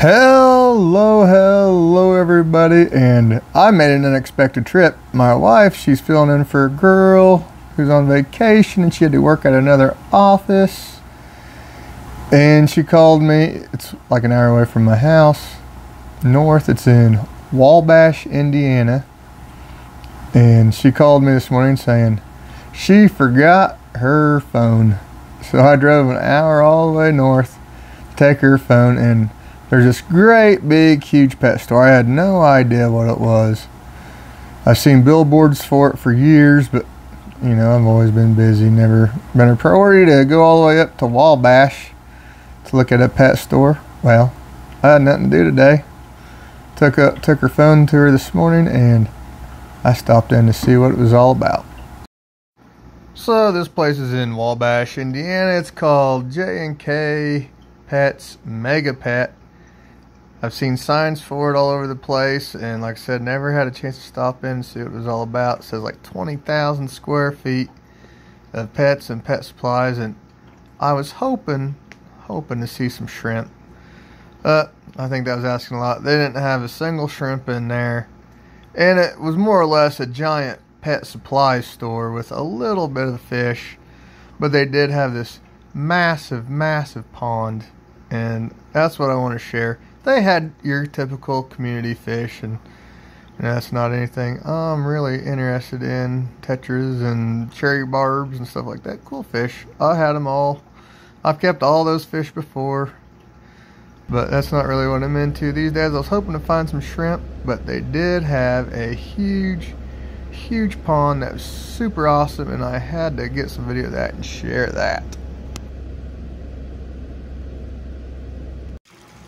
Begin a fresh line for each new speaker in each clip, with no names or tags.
Hello everybody, and I made an unexpected trip. My wife, she's filling in for a girl who's on vacation and she had to work at another office, and she called me. It's like an hour away from my house north. It's in Wabash, Indiana, and she called me this morning saying she forgot her phone. So I drove an hour all the way north to take her phone, and there's this great big huge pet store. I had no idea what it was. I've seen billboards for it for years, but you know, I've always been busy, never been a priority to go all the way up to Wabash to look at a pet store. Well, I had nothing to do today. Took her phone to her this morning, and I stopped in to see what it was all about. So this place is in Wabash, Indiana. It's called J&K Pets Mega Pet. I've seen signs for it all over the place, and like I said, never had a chance to stop in and see what it was all about. It says like 20,000 square feet of pets and pet supplies, and I was hoping to see some shrimp. I think that was asking a lot. They didn't have a single shrimp in there, and it was more or less a giant pet supply store with a little bit of fish, but they did have this massive pond, and that's what I want to share. They had your typical community fish, and that's not anything I'm really interested in. Tetras and cherry barbs and stuff like that. Cool fish. I had them all. I've kept all those fish before, but that's not really what I'm into these days. I was hoping to find some shrimp, but they did have a huge pond that was super awesome, and I had to get some video of that and share that.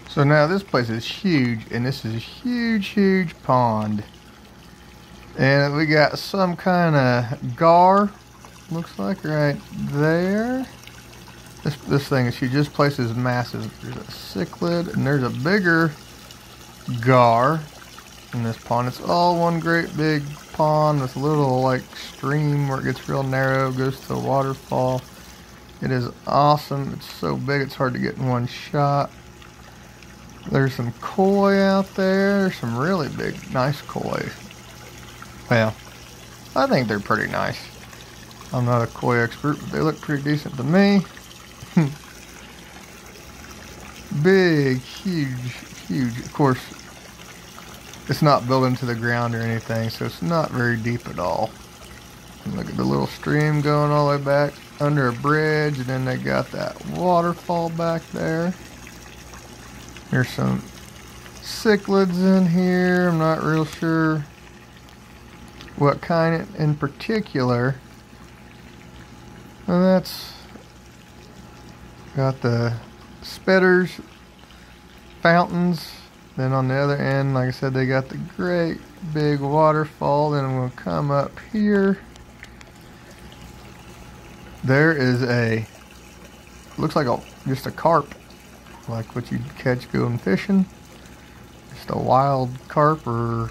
So now this place is huge, and this is a huge pond, and we got some kind of gar, looks like right there. This thing is huge. This place is massive. There's a cichlid, and there's a bigger gar in this pond. It's all one great big pond with a little like stream where it gets real narrow, goes to a waterfall. It is awesome. It's so big it's hard to get in one shot. There's some koi out there. There's some really big, nice koi. Well, I think they're pretty nice. I'm not a koi expert, but they look pretty decent to me. Big, huge. Of course, it's not built into the ground or anything, so it's not very deep at all. And look at the little stream going all the way back under a bridge, and then they got that waterfall back there. There's some cichlids in here. I'm not real sure what kind in particular. And that's got the spitters, fountains. Then on the other end, like I said, they got the great big waterfall. Then we'll come up here. There is looks like just a carp, like what you'd catch going fishing. Just a wild carp or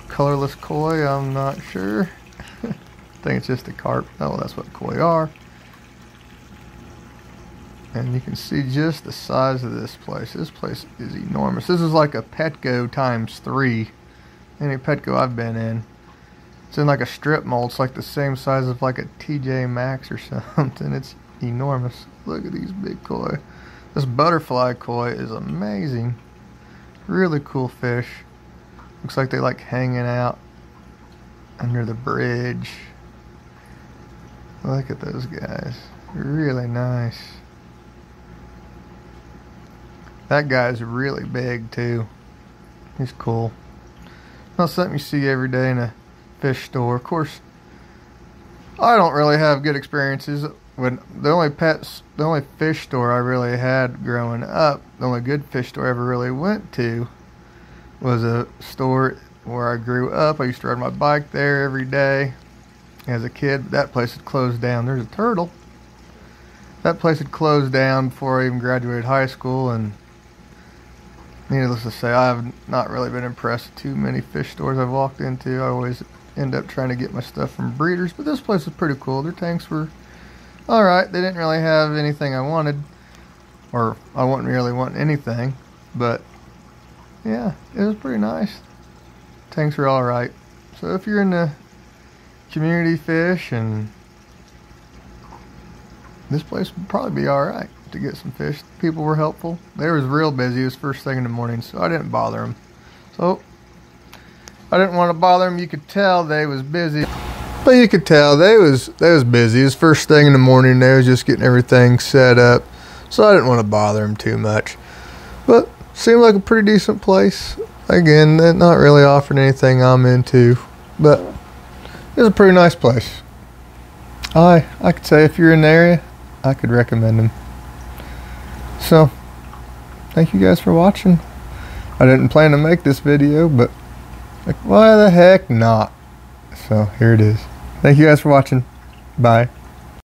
colorless koi, I'm not sure. I think it's just a carp. Oh, that's what koi are. And you can see just the size of this place. This place is enormous. This is like a Petco times 3. Any Petco I've been in. It's in like a strip mall. It's like the same size of like a TJ Maxx or something. It's enormous. Look at these big koi. This butterfly koi is amazing. Really cool fish. Looks like they like hanging out under the bridge. Look at those guys. Really nice. That guy's really big too. He's cool. Not something you see every day in a fish store. Of course, I don't really have good experiences. When the only fish store I really had growing up, the only good fish store I ever really went to was a store where I grew up. I used to ride my bike there every day as a kid. That place had closed down. There's a turtle. That place had closed down before I even graduated high school, and needless to say, I have not really been impressed with too many fish stores I've walked into. I always end up trying to get my stuff from breeders, but this place was pretty cool. Their tanks were alright. They didn't really have anything I wanted, or I wouldn't really want anything. But yeah, it was pretty nice. Tanks were alright. So if you're into community fish, and this place would probably be alright to get some fish. People were helpful. They was real busy. It was first thing in the morning, so I didn't bother them. So I didn't want to bother them. You could tell they was busy. But you could tell they was busy. It was first thing in the morning. They was just getting everything set up. So I didn't want to bother them too much. But seemed like a pretty decent place. Again, they're not really offering anything I'm into. But it was a pretty nice place. I could say if you're in the area, I could recommend them. So, thank you guys for watching. I didn't plan to make this video, but like, why the heck not? So, here it is. Thank you guys for watching. Bye.